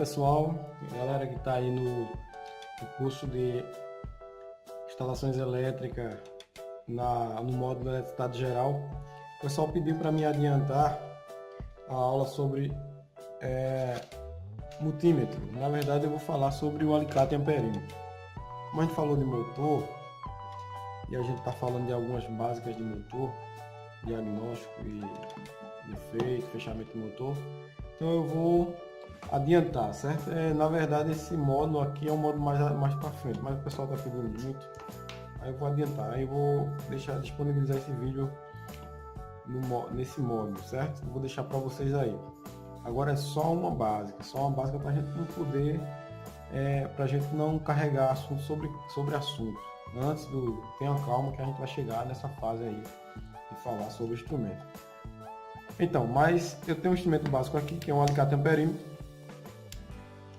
pessoal, galera que está aí no curso de instalações elétricas no módulo de eletricidade geral. O pessoal pediu para me adiantar a aula sobre multímetro. Na verdade eu vou falar sobre o alicate amperímetro. Como a gente falou de motor e a gente está falando de algumas básicas de motor, diagnóstico e defeito, fechamento de motor, então eu vou adiantar, certo? Na verdade esse módulo aqui é um módulo mais para frente, mas o pessoal está pedindo muito, aí eu vou adiantar, aí eu vou disponibilizar esse vídeo nesse módulo, certo? Eu vou deixar para vocês aí. Agora é só uma básica para a gente não poder, para a gente não carregar assunto sobre assunto. Tenha calma que a gente vai chegar nessa fase aí de falar sobre o instrumento. Então, mas eu tenho um instrumento básico aqui que é um alicate amperímetro,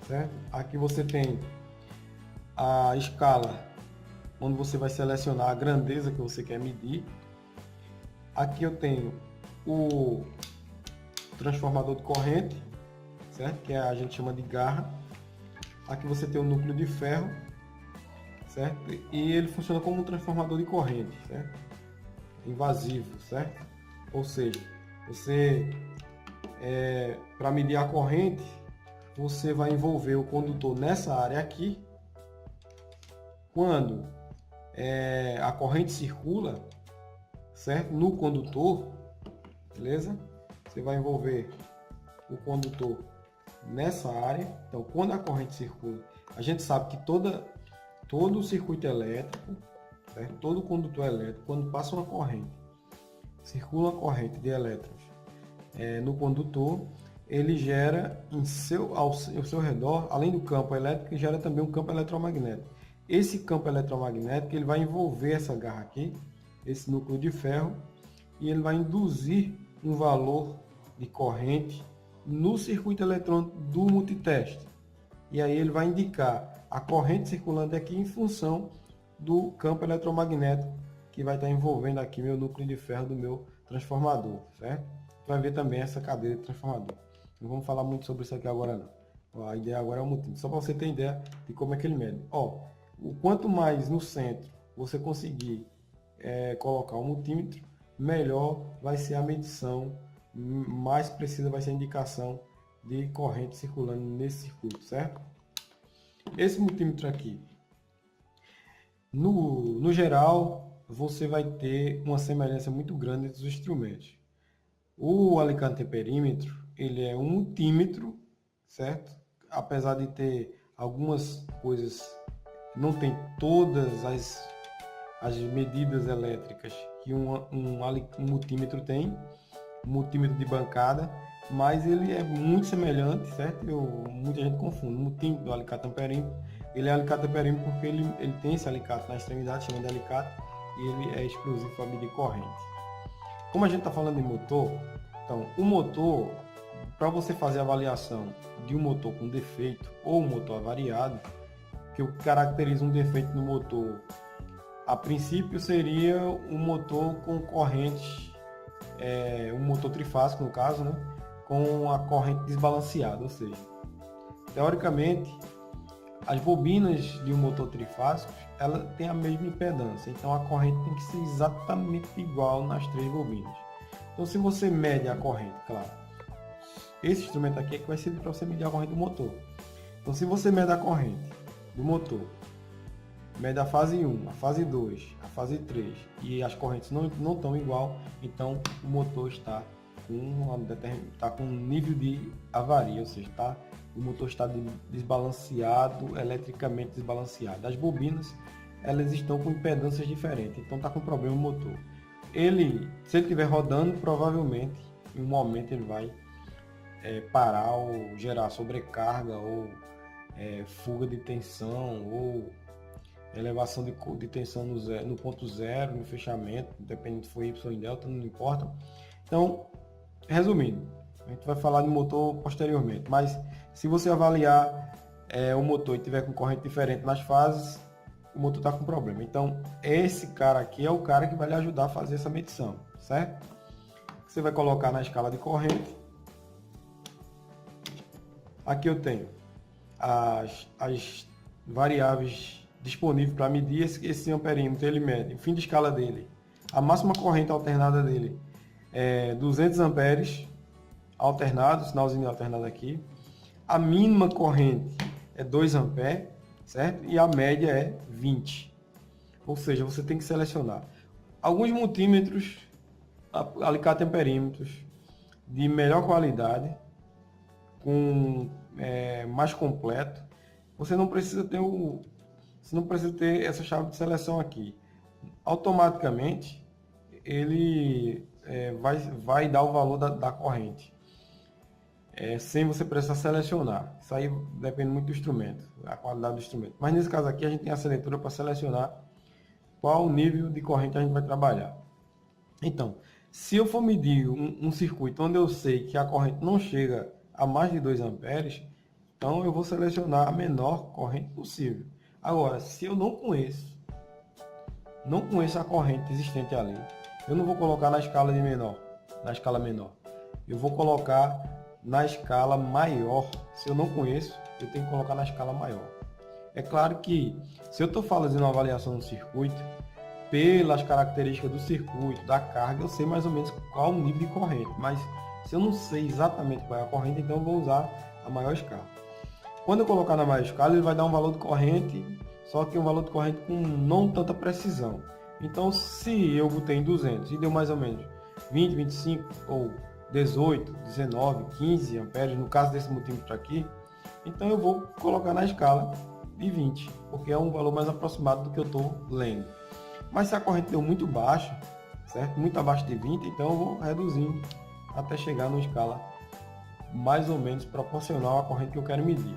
certo? Aqui você tem a escala, onde você vai selecionar a grandeza que você quer medir. Aqui eu tenho o transformador de corrente, certo? Que a gente chama de garra. Aqui você tem o núcleo de ferro, certo? E ele funciona como um transformador de corrente, certo? Invasivo, certo? Ou seja, você para medir a corrente, você vai envolver o condutor nessa área aqui. Quando a corrente circula, certo? No condutor, beleza? Você vai envolver o condutor nessa área. Então, quando a corrente circula, a gente sabe que todo o circuito elétrico, certo? Todo condutor elétrico, quando passa uma corrente, circula uma corrente de elétrons no condutor, ele gera ao seu redor, além do campo elétrico, gera também um campo eletromagnético. Esse campo eletromagnético ele vai envolver essa garra aqui, esse núcleo de ferro, e ele vai induzir um valor de corrente no circuito eletrônico do multiteste. E aí ele vai indicar a corrente circulando aqui em função do campo eletromagnético que vai estar envolvendo aqui meu núcleo de ferro do meu transformador, certo? Vai ver também essa cadeira de transformador. Não vamos falar muito sobre isso aqui agora não. A ideia agora é o multímetro, só para você ter ideia de como é que ele mede. O quanto mais no centro você conseguir colocar o multímetro, melhor vai ser a medição, mais precisa vai ser a indicação de corrente circulando nesse circuito, certo? Esse multímetro aqui, no geral, você vai ter uma semelhança muito grande entre os instrumentos. O alicate amperímetro, ele é um multímetro, certo? Apesar de ter algumas coisas, não tem todas as medidas elétricas que um multímetro tem, um multímetro de bancada, mas ele é muito semelhante, certo? Muita gente confunde. O multímetro do alicate amperímetro, ele é alicate amperímetro porque ele tem esse alicate na extremidade, chama de alicate, e ele é exclusivo para medir corrente. Como a gente está falando de motor, então o motor, para você fazer a avaliação de um motor com defeito ou um motor avariado, que o que caracteriza um defeito no motor, a princípio seria um motor com corrente, um motor trifásico no caso, né, com a corrente desbalanceada, ou seja, teoricamente as bobinas de um motor trifásico ela tem a mesma impedância, então a corrente tem que ser exatamente igual nas três bobinas. Então se você mede a corrente, claro, esse instrumento aqui é que vai servir para você medir a corrente do motor. Então se você mede a corrente do motor, mede a fase 1, a fase 2, a fase 3 e as correntes não estão igual, então o motor está com um nível de avaria, ou seja, o motor está desbalanceado, eletricamente desbalanceado. As bobinas elas estão com impedâncias diferentes, então está com problema o motor. Se ele estiver rodando, provavelmente em um momento ele vai parar ou gerar sobrecarga ou fuga de tensão ou elevação de tensão no ponto zero, no fechamento, dependendo se for Y ou delta, não importa. Então, resumindo, a gente vai falar de motor posteriormente, mas se você avaliar o motor e tiver com corrente diferente nas fases, o motor está com problema. Então, esse cara aqui é o cara que vai lhe ajudar a fazer essa medição, certo? Você vai colocar na escala de corrente. Aqui eu tenho as variáveis disponíveis para medir esse amperímetro, ele mede o fim de escala dele, a máxima corrente alternada dele é 200 amperes alternado, sinalzinho alternado aqui, a mínima corrente é 2 amperes, certo? E a média é 20. Ou seja, você tem que selecionar alguns multímetros, alicate amperímetros de melhor qualidade, com mais completo. Você não precisa ter essa chave de seleção aqui. Automaticamente ele vai dar o valor da corrente, sem você precisar selecionar. Isso aí depende muito do instrumento, a qualidade do instrumento. Mas nesse caso aqui a gente tem a seletora para selecionar qual nível de corrente a gente vai trabalhar. Então, se eu for medir um circuito onde eu sei que a corrente não chega a mais de 2 amperes, então eu vou selecionar a menor corrente possível. Agora, se eu não conheço a corrente existente ali, eu não vou colocar na escala menor. Eu vou colocar na escala maior. Se eu não conheço, eu tenho que colocar na escala maior. É claro que se eu estou fazendo uma avaliação do circuito, pelas características do circuito, da carga, eu sei mais ou menos qual o nível de corrente. Mas se eu não sei exatamente qual é a corrente, então eu vou usar a maior escala. Quando eu colocar na maior escala, ele vai dar um valor de corrente, só que um valor de corrente com não tanta precisão. Então, se eu botei em 200 e deu mais ou menos 20, 25 ou 18, 19, 15 amperes, no caso desse multímetro aqui, então eu vou colocar na escala de 20, porque é um valor mais aproximado do que eu estou lendo. Mas se a corrente deu muito baixa, certo? Muito abaixo de 20, então eu vou reduzindo até chegar numa escala mais ou menos proporcional à corrente que eu quero medir.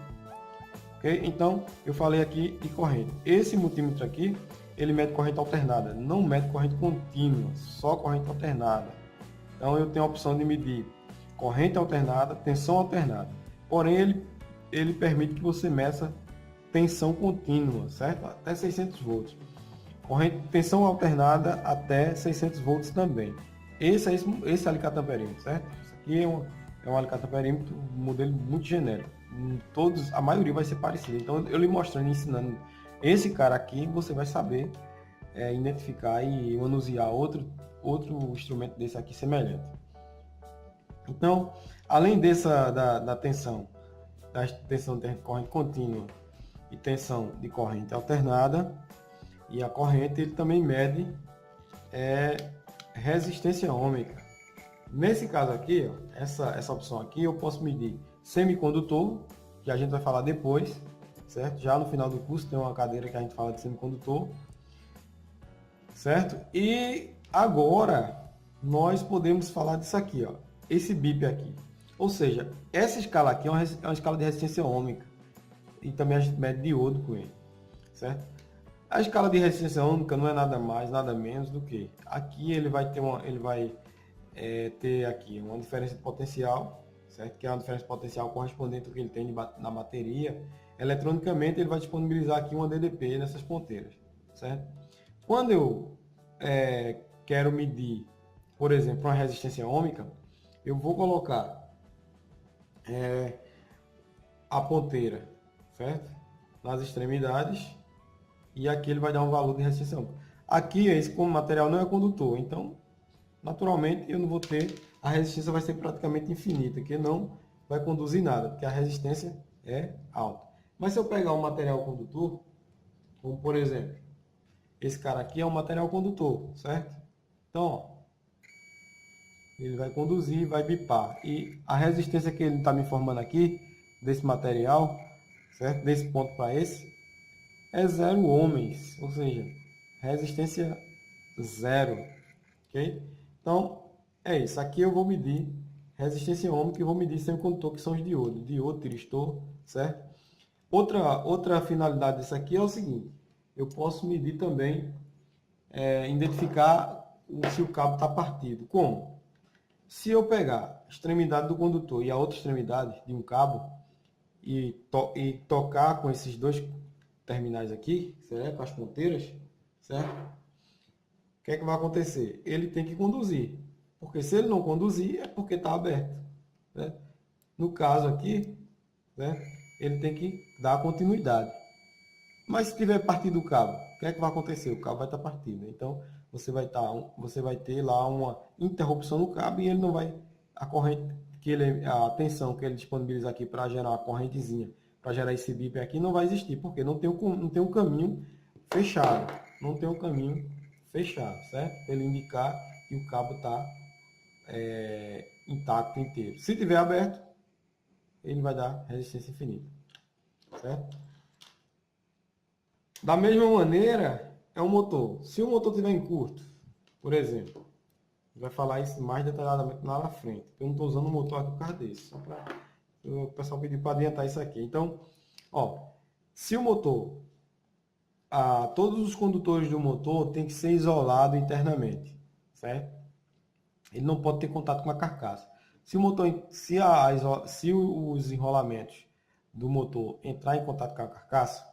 Ok? Então, eu falei aqui de corrente. Esse multímetro aqui, ele mede corrente alternada, não mede corrente contínua, só corrente alternada. Então, eu tenho a opção de medir corrente alternada, tensão alternada. Porém, ele permite que você meça tensão contínua, certo? Até 600 volts. Tensão alternada até 600 volts também. Esse alicate amperímetro, certo? Isso aqui é um alicate amperímetro, um modelo muito genérico. A maioria vai ser parecida. Então, eu lhe mostrando e ensinando esse cara aqui, você vai saber identificar e manusear outro instrumento desse aqui semelhante. Então, além da tensão de corrente contínua e tensão de corrente alternada, e a corrente, ele também mede resistência ôhmica. Nesse caso aqui, ó, essa opção aqui, eu posso medir semicondutor, que a gente vai falar depois, certo? Já no final do curso tem uma cadeira que a gente fala de semicondutor, certo? E agora nós podemos falar disso aqui, ó, esse BIP aqui. Ou seja, essa escala aqui é uma escala de resistência ôhmica, e também a gente mede diodo com ele, certo? A escala de resistência ôhmica não é nada mais, nada menos do que aqui ele vai ter aqui uma diferença de potencial, certo? Que é uma diferença de potencial correspondente ao que ele tem na bateria. Eletronicamente ele vai disponibilizar aqui uma DDP nessas ponteiras, certo? Quando eu quero medir, por exemplo, uma resistência ôhmica, eu vou colocar a ponteira, certo? Nas extremidades. E aqui ele vai dar um valor de resistência ôhmica. Aqui, como material não é condutor, então, naturalmente, eu não vou ter, a resistência vai ser praticamente infinita, que não vai conduzir nada, porque a resistência é alta. Mas se eu pegar um material condutor, como por exemplo, esse cara aqui é um material condutor, certo? Então, ó, ele vai conduzir, vai bipar. E a resistência que ele está me informando aqui, desse material, certo? Desse ponto para esse, é 0 ohms, ou seja, resistência 0, ok? Então, é isso. Aqui eu vou medir resistência ôhmica e vou medir semicondutor, que são os diodo, tiristor, certo? Outra finalidade disso aqui é o seguinte, eu posso medir também, identificar se o cabo está partido. Como? Se eu pegar a extremidade do condutor e a outra extremidade de um cabo e tocar com esses dois terminais aqui, certo? Com as ponteiras, certo? O que é que vai acontecer? Ele tem que conduzir, porque se ele não conduzir é porque está aberto, certo? No caso aqui, certo? ele tem que dar continuidade. Mas se tiver partido o cabo, o que é que vai acontecer? O cabo vai estar partido. Então, você vai ter lá uma interrupção no cabo e ele não vai, a corrente, a tensão que ele disponibiliza aqui para gerar uma correntezinha, para gerar esse bip aqui, não vai existir, porque não tem um caminho fechado. Não tem um caminho fechado, certo? Ele indicar que o cabo está intacto inteiro. Se tiver aberto, ele vai dar resistência infinita, certo? Da mesma maneira, é um motor. Se o motor estiver em curto, por exemplo, vai falar isso mais detalhadamente lá na frente. Eu não estou usando o motor aqui por causa disso, só para o pessoal pedir para adiantar isso aqui. Então, ó, se o motor, todos os condutores do motor tem que ser isolado internamente, certo? Ele não pode ter contato com a carcaça. Se o motor, se os enrolamentos do motor entrar em contato com a carcaça,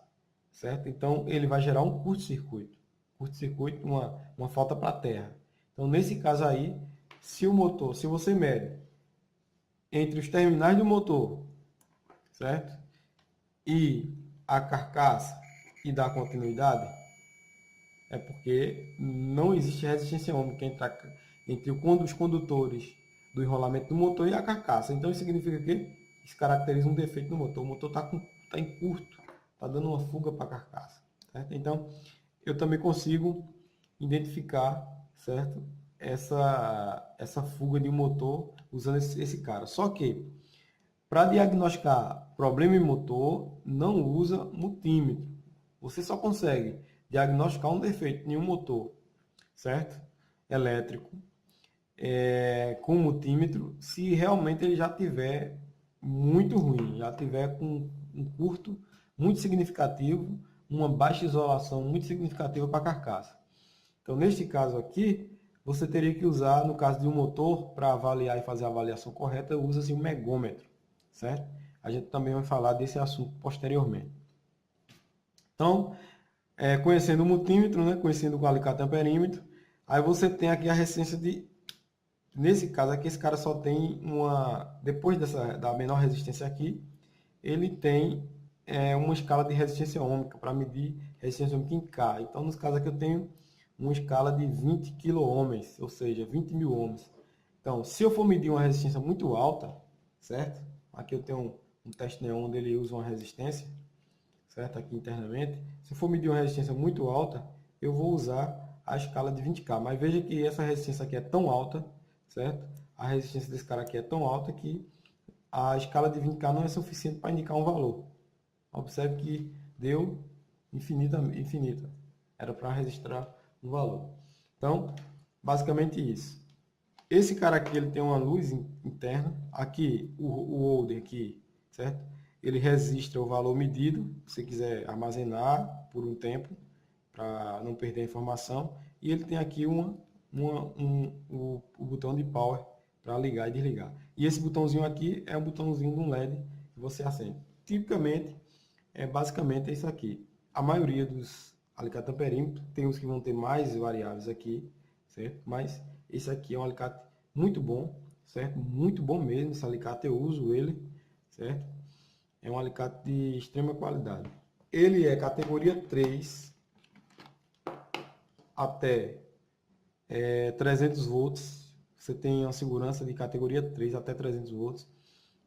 certo? Então ele vai gerar um curto-circuito. Curto-circuito, uma falta para a terra. Então nesse caso aí, se você mede entre os terminais do motor, certo? E a carcaça e dá continuidade, é porque não existe resistência ohmica entre os condutores do enrolamento do motor e a carcaça. Então isso significa que isso caracteriza um defeito no motor. O motor está em curto, está dando uma fuga para a carcaça. Certo? Então eu também consigo identificar, certo, essa fuga de um motor usando esse cara. Só que para diagnosticar problema em motor, não usa multímetro. Você só consegue diagnosticar um defeito em um motor, certo? Elétrico, com multímetro, se realmente ele já tiver muito ruim, já tiver com um curto muito significativo, uma baixa isolação muito significativa para a carcaça. Então, neste caso aqui, você teria que usar, no caso de um motor, para avaliar e fazer a avaliação correta, usa-se um megômetro, certo? A gente também vai falar desse assunto posteriormente. Então, conhecendo o multímetro, né, conhecendo o alicate amperímetro, aí você tem aqui a resistência de... Nesse caso aqui, esse cara só tem depois da menor resistência aqui, ele tem uma escala de resistência ohmica para medir resistência ohmica em K. Então, nesse caso aqui, eu tenho uma escala de 20 kΩ, ou seja, 20 mil ohms. Então, se eu for medir uma resistência muito alta, certo? Aqui eu tenho um teste neon onde ele usa uma resistência, certo? Aqui internamente. Se eu for medir uma resistência muito alta, eu vou usar a escala de 20K. Mas veja que essa resistência aqui é tão alta, certo? A resistência desse cara aqui é tão alta que a escala de 20K não é suficiente para indicar um valor. Observe que deu infinita. Era para registrar um valor. Então, basicamente isso. Esse cara aqui ele tem uma luz interna. Aqui, o holder aqui, certo? Ele registra o valor medido, se você quiser armazenar por um tempo, para não perder a informação. E ele tem aqui o botão de power para ligar e desligar. E esse botãozinho aqui é um botãozinho de um LED que você acende. Tipicamente, basicamente é isso aqui. A maioria dos alicates amperímetro tem uns que vão ter mais variáveis aqui, certo? Mas esse aqui é um alicate muito bom, certo? Muito bom mesmo, esse alicate eu uso ele, certo? É um alicate de extrema qualidade. Ele é categoria 3 até 300 volts. Você tem uma segurança de categoria 3 até 300 volts.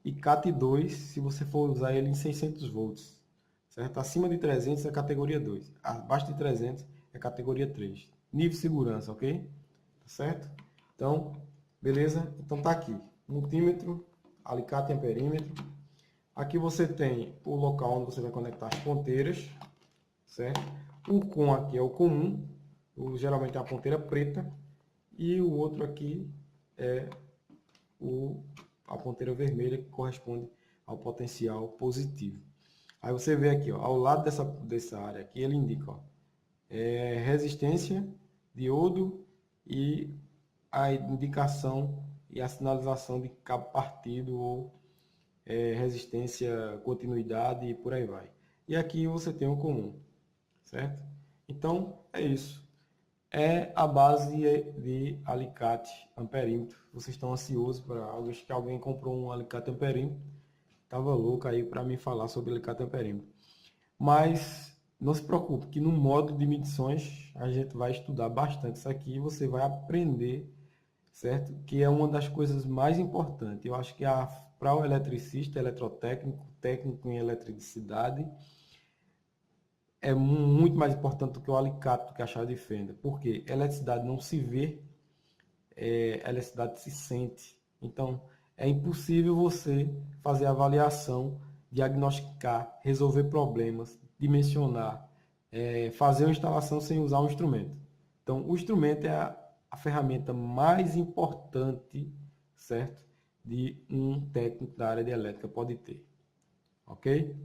E CAT 2, se você for usar ele em 600 volts. Certo? Acima de 300 é categoria 2. Abaixo de 300 é categoria 3. Nível de segurança, ok? Tá certo? Então, beleza? Então tá aqui. Multímetro, alicate e amperímetro. Aqui você tem o local onde você vai conectar as ponteiras, certo? O com aqui é o comum, geralmente é a ponteira preta, e o outro aqui é a ponteira vermelha, que corresponde ao potencial positivo. Aí você vê aqui, ó, ao lado dessa área aqui, ele indica resistência, diodo e a indicação e a sinalização de cabo partido ou resistência, continuidade e por aí vai. E aqui você tem o comum, certo? Então, é isso. É a base de alicate amperímetro. Vocês estão ansiosos para que alguém comprou um alicate amperímetro Tava louco aí para me falar sobre alicate amperímetro. Mas não se preocupe, que no módulo de medições a gente vai estudar bastante isso aqui e você vai aprender, certo? Que é uma das coisas mais importantes. Eu acho que para o eletricista, eletrotécnico, técnico em eletricidade, é muito mais importante do que o alicate, do que a chave de fenda. Porque eletricidade não se vê, eletricidade se sente. Então, é impossível você fazer avaliação, diagnosticar, resolver problemas, dimensionar, fazer uma instalação sem usar um instrumento. Então, o instrumento é a ferramenta mais importante, certo? De um técnico da área de elétrica pode ter. Ok?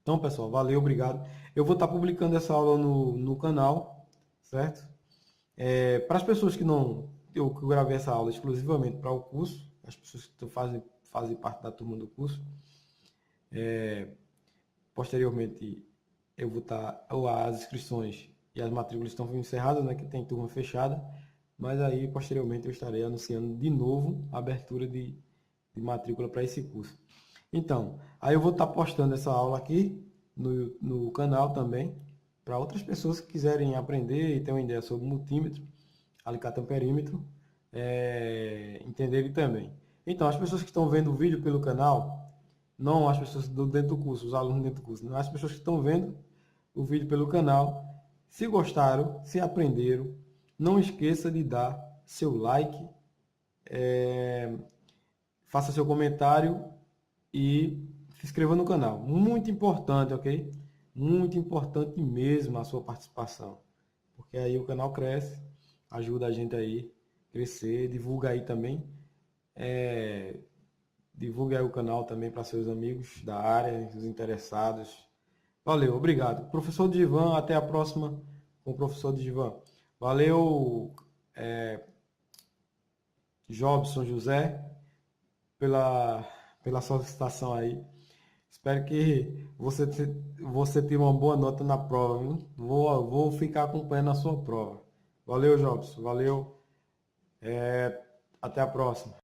Então, pessoal, valeu, obrigado. Eu vou estar publicando essa aula no canal, certo? Para as pessoas que não, eu gravei essa aula exclusivamente para o curso, as pessoas que fazem parte da turma do curso, posteriormente eu vou estar, as inscrições e as matrículas estão encerradas, né, que tem turma fechada, mas aí posteriormente eu estarei anunciando de novo a abertura de matrícula para esse curso. Então, aí eu vou estar postando essa aula aqui no canal também, para outras pessoas que quiserem aprender e ter uma ideia sobre multímetro, alicate amperímetro, entenderem também. Então, as pessoas que estão vendo o vídeo pelo canal, não as pessoas dentro do curso, os alunos dentro do curso, não as pessoas que estão vendo o vídeo pelo canal, se gostaram, se aprenderam, não esqueça de dar seu like, faça seu comentário e se inscreva no canal. Muito importante, ok? Muito importante mesmo a sua participação. Porque aí o canal cresce, ajuda a gente aí a crescer, divulga aí também. Divulgue aí o canal também para seus amigos da área, os interessados. Valeu, obrigado. Professor Divan, até a próxima com o professor Divan. Valeu, Jobson José, pela solicitação aí. Espero que você tenha uma boa nota na prova, viu? Vou ficar acompanhando a sua prova. Valeu, Jobson. Valeu. Até a próxima.